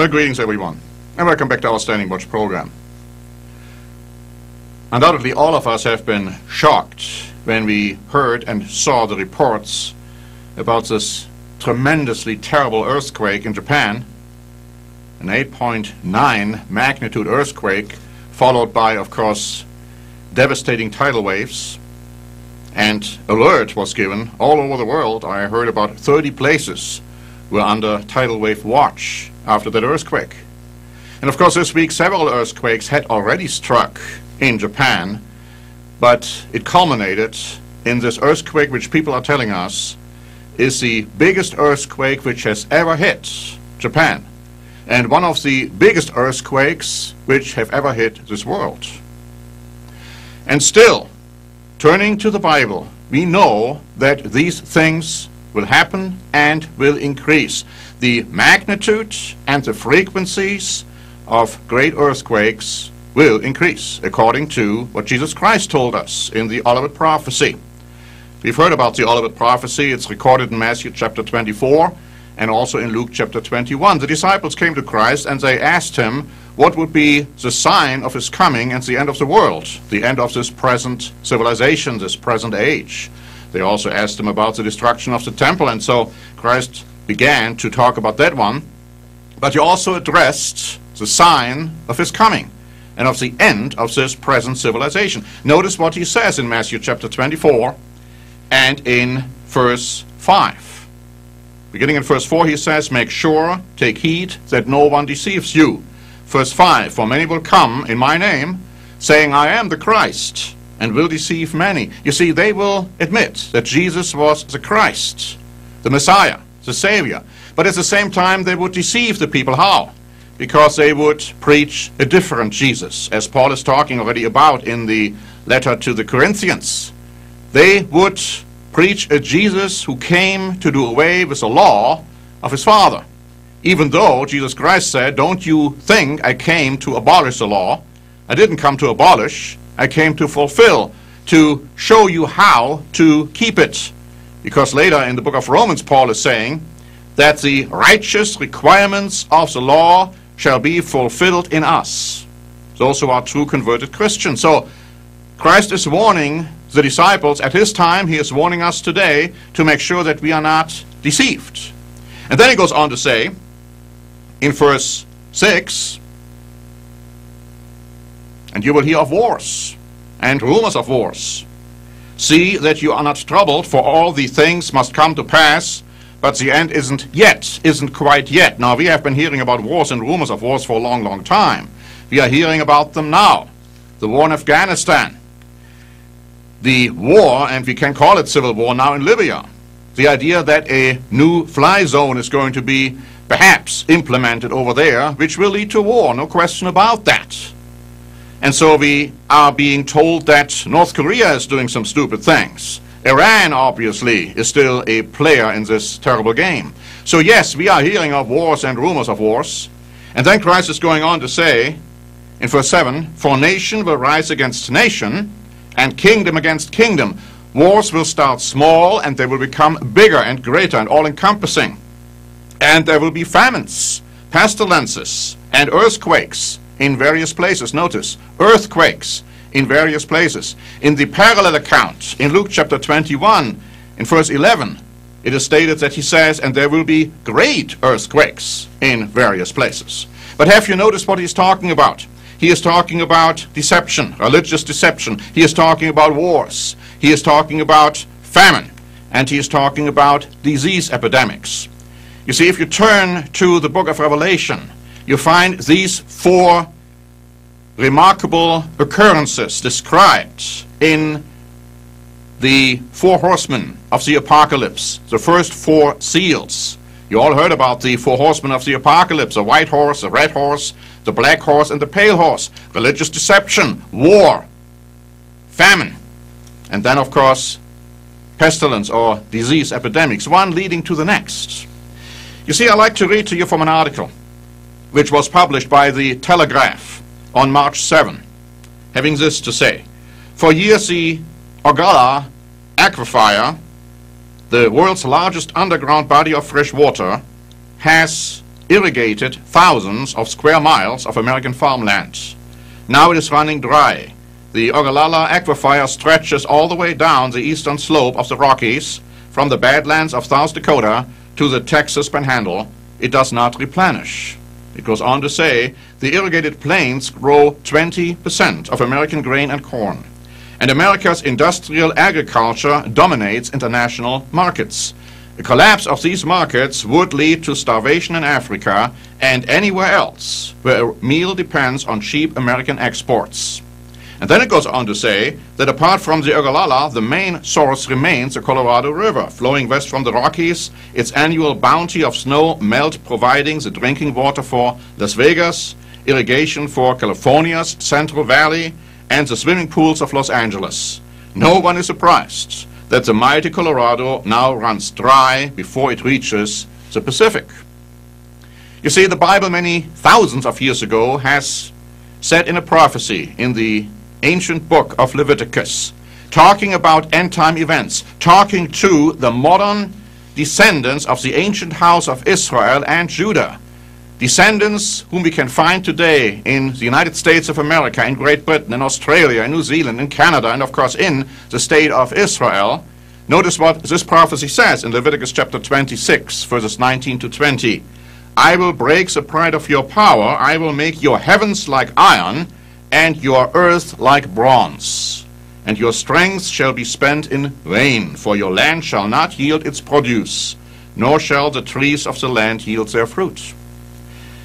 Well, greetings everyone, and welcome back to our Standing Watch program. Undoubtedly, all of us have been shocked when we heard and saw the reports about this tremendously terrible earthquake in Japan, an 8.9 magnitude earthquake, followed by, of course, devastating tidal waves. And alert was given all over the world. I heard about 30 places were under tidal wave watch after that earthquake. And of course, this week several earthquakes had already struck in Japan, but it culminated in this earthquake which people are telling us is the biggest earthquake which has ever hit Japan, and one of the biggest earthquakes which have ever hit this world. And still, turning to the Bible, we know that these things will happen and will increase. The magnitude and the frequencies of great earthquakes will increase, according to what Jesus Christ told us in the Olivet Prophecy. We've heard about the Olivet Prophecy. It's recorded in Matthew chapter 24 and also in Luke chapter 21. The disciples came to Christ and they asked him what would be the sign of his coming and the end of the world, the end of this present civilization, this present age. They also asked him about the destruction of the temple, and so Christ began to talk about that one. But he also addressed the sign of his coming and of the end of this present civilization. Notice what he says in Matthew chapter 24 and in verse 5. Beginning in verse 4, he says, "Make sure, take heed that no one deceives you." Verse 5, "For many will come in my name, saying, I am the Christ, and will deceive many." You see, they will admit that Jesus was the Christ, the Messiah, the Savior. But at the same time, they would deceive the people. How? Because they would preach a different Jesus, as Paul is talking already about in the letter to the Corinthians. They would preach a Jesus who came to do away with the law of his Father. Even though Jesus Christ said, "Don't you think I came to abolish the law? I didn't come to abolish. I came to fulfill, to show you how to keep it." Because later in the book of Romans, Paul is saying that the righteous requirements of the law shall be fulfilled in us, those who are true converted Christians. So Christ is warning the disciples at his time. He is warning us today to make sure that we are not deceived. And then he goes on to say in verse 6, "And you will hear of wars and rumors of wars. See that you are not troubled, for all these things must come to pass, but the end isn't quite yet." Now, we have been hearing about wars and rumors of wars for a long, long time. We are hearing about them now. The war in Afghanistan. The war, and we can call it civil war now, in Libya. The idea that a new fly zone is going to be perhaps implemented over there, which will lead to war, no question about that. And so we are being told that North Korea is doing some stupid things. Iran, obviously, is still a player in this terrible game. So yes, we are hearing of wars and rumors of wars. And then Christ is going on to say in verse 7, "For nation will rise against nation, and kingdom against kingdom. Wars will start small, and they will become bigger and greater and all-encompassing. And there will be famines, pestilences, and earthquakes in various places." Notice, earthquakes in various places. In the parallel account, in Luke chapter 21, in verse 11, it is stated that he says, "And there will be great earthquakes in various places." But have you noticed what he's talking about? He is talking about deception, religious deception. He is talking about wars. He is talking about famine. And he is talking about disease epidemics. You see, if you turn to the book of Revelation, you find these four remarkable occurrences described in the four horsemen of the apocalypse, the first four seals. You all heard about the four horsemen of the apocalypse: the white horse, the red horse, the black horse, and the pale horse. Religious deception, war, famine, and then, of course, pestilence or disease epidemics, one leading to the next. You see, I'd like to read to you from an article which was published by the Telegraph on March 7, having this to say: "For years the Ogallala Aquifer, the world's largest underground body of fresh water, has irrigated thousands of square miles of American farmland. Now it is running dry. The Ogallala Aquifer stretches all the way down the eastern slope of the Rockies, from the Badlands of South Dakota to the Texas Panhandle. It does not replenish. It goes on to say, the irrigated plains grow 20% of American grain and corn, and America's industrial agriculture dominates international markets. The collapse of these markets would lead to starvation in Africa and anywhere else where a meal depends on cheap American exports. And then it goes on to say that apart from the Ogallala, the main source remains the Colorado River, flowing west from the Rockies, its annual bounty of snow melt providing the drinking water for Las Vegas, irrigation for California's Central Valley, and the swimming pools of Los Angeles. No one is surprised that the mighty Colorado now runs dry before it reaches the Pacific. You see, the Bible many thousands of years ago has said in a prophecy in the ancient book of Leviticus, talking about end-time events, talking to the modern descendants of the ancient house of Israel and Judah, descendants whom we can find today in the United States of America, in Great Britain, in Australia, in New Zealand, in Canada, and of course in the state of Israel. Notice what this prophecy says in Leviticus chapter 26, verses 19 to 20. I will break the pride of your power, I will make your heavens like iron, and your earth like bronze. And your strength shall be spent in vain, for your land shall not yield its produce, nor shall the trees of the land yield their fruit.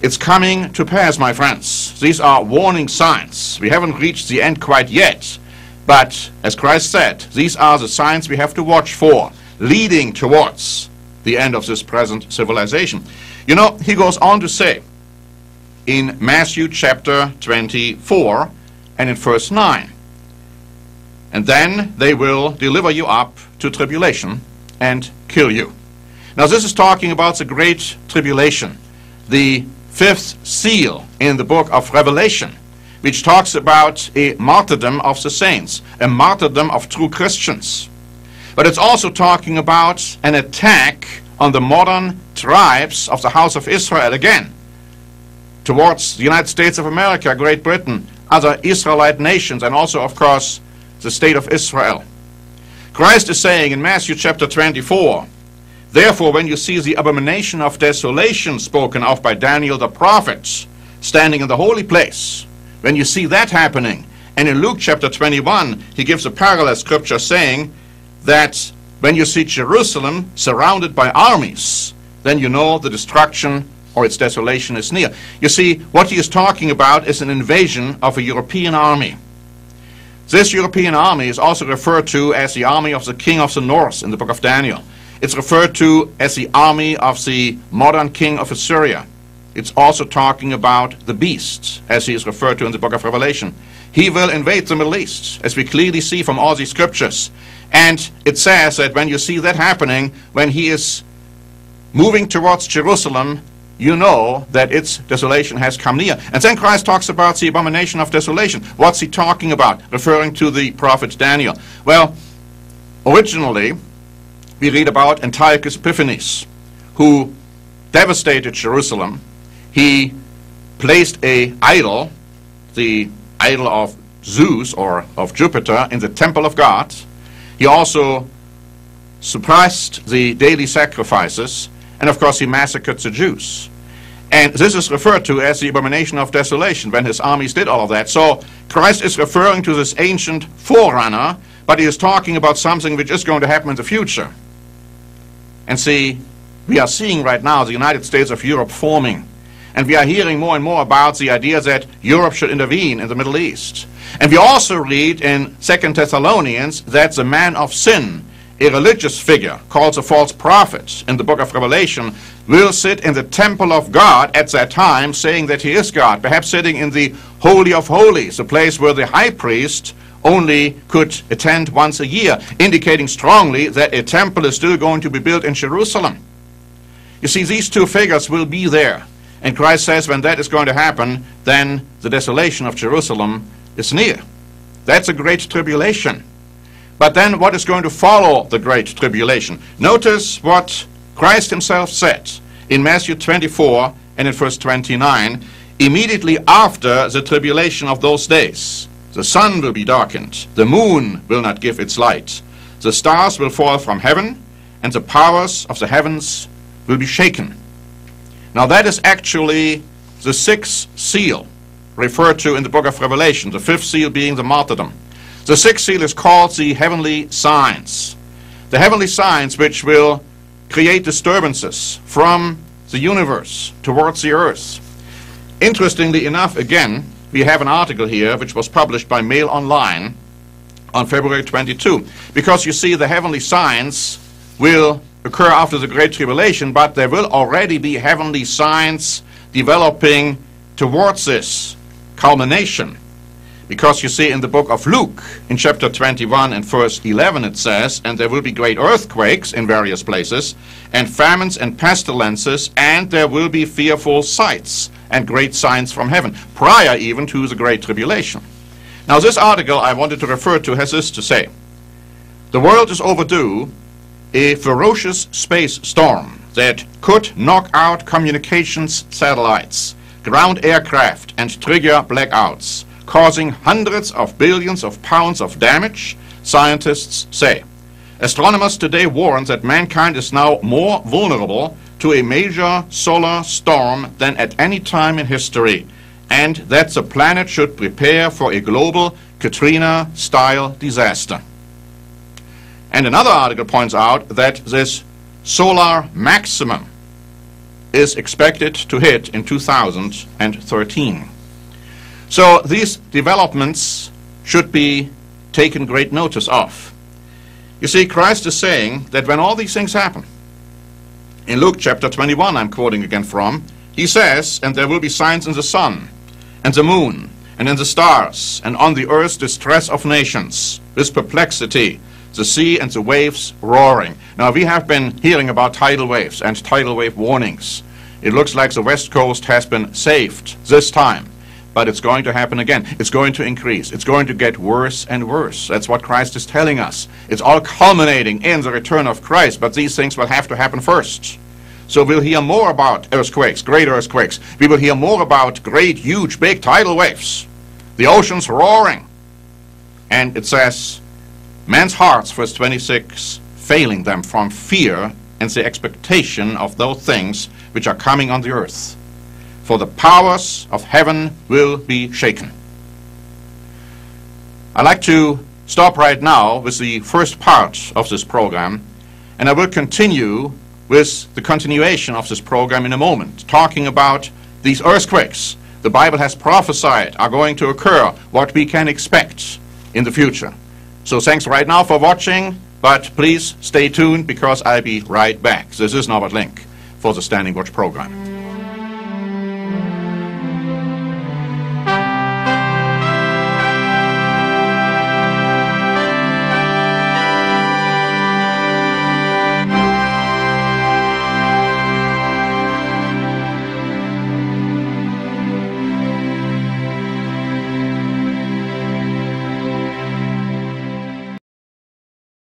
It's coming to pass, my friends. These are warning signs. We haven't reached the end quite yet, but as Christ said, these are the signs we have to watch for, leading towards the end of this present civilization. You know, he goes on to say in Matthew chapter 24 and in verse 9, and then they will deliver you up to tribulation and kill you. Now this is talking about the Great Tribulation, the fifth seal in the book of Revelation, which talks about a martyrdom of the saints, a martyrdom of true Christians. But it's also talking about an attack on the modern tribes of the house of Israel again, towards the United States of America, Great Britain, other Israelite nations, and also, of course, the state of Israel. Christ is saying in Matthew chapter 24, therefore, when you see the abomination of desolation spoken of by Daniel the prophet, standing in the holy place, when you see that happening, and in Luke chapter 21, he gives a parallel scripture saying that when you see Jerusalem surrounded by armies, then you know the destruction or its desolation is near. You see, what he is talking about is an invasion of a European army. This European army is also referred to as the army of the king of the north in the book of Daniel. It's referred to as the army of the modern king of Assyria. It's also talking about the beast, as he is referred to in the book of Revelation. He will invade the Middle East, as we clearly see from all these scriptures. And it says that when you see that happening, when he is moving towards Jerusalem, you know that its desolation has come near. And then Christ talks about the abomination of desolation. What's he talking about? Referring to the prophet Daniel. Well, originally, we read about Antiochus Epiphanes, who devastated Jerusalem. He placed an idol, the idol of Zeus or of Jupiter, in the temple of God. He also suppressed the daily sacrifices, and of course he massacred the Jews. And this is referred to as the abomination of desolation, when his armies did all of that. So Christ is referring to this ancient forerunner, but he is talking about something which is going to happen in the future. And see, we are seeing right now the United States of Europe forming. And we are hearing more and more about the idea that Europe should intervene in the Middle East. And we also read in 2 Thessalonians that the man of sin, a religious figure called the false prophet in the book of Revelation, will sit in the temple of God at that time, saying that he is God, perhaps sitting in the Holy of Holies, a place where the high priest only could attend once a year, indicating strongly that a temple is still going to be built in Jerusalem. You see, these two figures will be there. And Christ says when that is going to happen, then the desolation of Jerusalem is near. That's a great tribulation. But then what is going to follow the Great Tribulation? Notice what Christ himself said in Matthew 24 and in verse 29, immediately after the tribulation of those days, the sun will be darkened, the moon will not give its light, the stars will fall from heaven, and the powers of the heavens will be shaken. Now that is actually the sixth seal referred to in the book of Revelation, the fifth seal being the martyrdom. The sixth seal is called the heavenly signs. The heavenly signs which will create disturbances from the universe towards the earth. Interestingly enough, again, we have an article here which was published by Mail Online on February 22, because you see the heavenly signs will occur after the Great Tribulation, but there will already be heavenly signs developing towards this culmination. Because you see in the book of Luke, in chapter 21 and verse 11, it says, and there will be great earthquakes in various places, and famines and pestilences, and there will be fearful sights and great signs from heaven, prior even to the Great Tribulation. Now this article I wanted to refer to has this to say: the world is overdue a ferocious space storm that could knock out communications satellites, ground aircraft, and trigger blackouts, causing hundreds of billions of pounds of damage, scientists say. Astronomers today warn that mankind is now more vulnerable to a major solar storm than at any time in history, and that the planet should prepare for a global Katrina-style disaster. And another article points out that this solar maximum is expected to hit in 2013. So these developments should be taken great notice of. You see, Christ is saying that when all these things happen, in Luke chapter 21 I'm quoting again from, he says, and there will be signs in the sun, and the moon, and in the stars, and on the earth distress of nations, with perplexity, the sea and the waves roaring. Now we have been hearing about tidal waves and tidal wave warnings. It looks like the West Coast has been saved this time. But it's going to happen again. It's going to increase. It's going to get worse and worse. That's what Christ is telling us. It's all culminating in the return of Christ, but these things will have to happen first. So we'll hear more about earthquakes, great earthquakes. We will hear more about great, huge, big tidal waves. The oceans roaring. And it says, men's hearts, verse 26, failing them from fear and the expectation of those things which are coming on the earth. For the powers of heaven will be shaken. I'd like to stop right now with the first part of this program, and I will continue with the continuation of this program in a moment, talking about these earthquakes the Bible has prophesied are going to occur, what we can expect in the future. So thanks right now for watching, but please stay tuned because I'll be right back. This is Norbert Link for the Standing Watch program.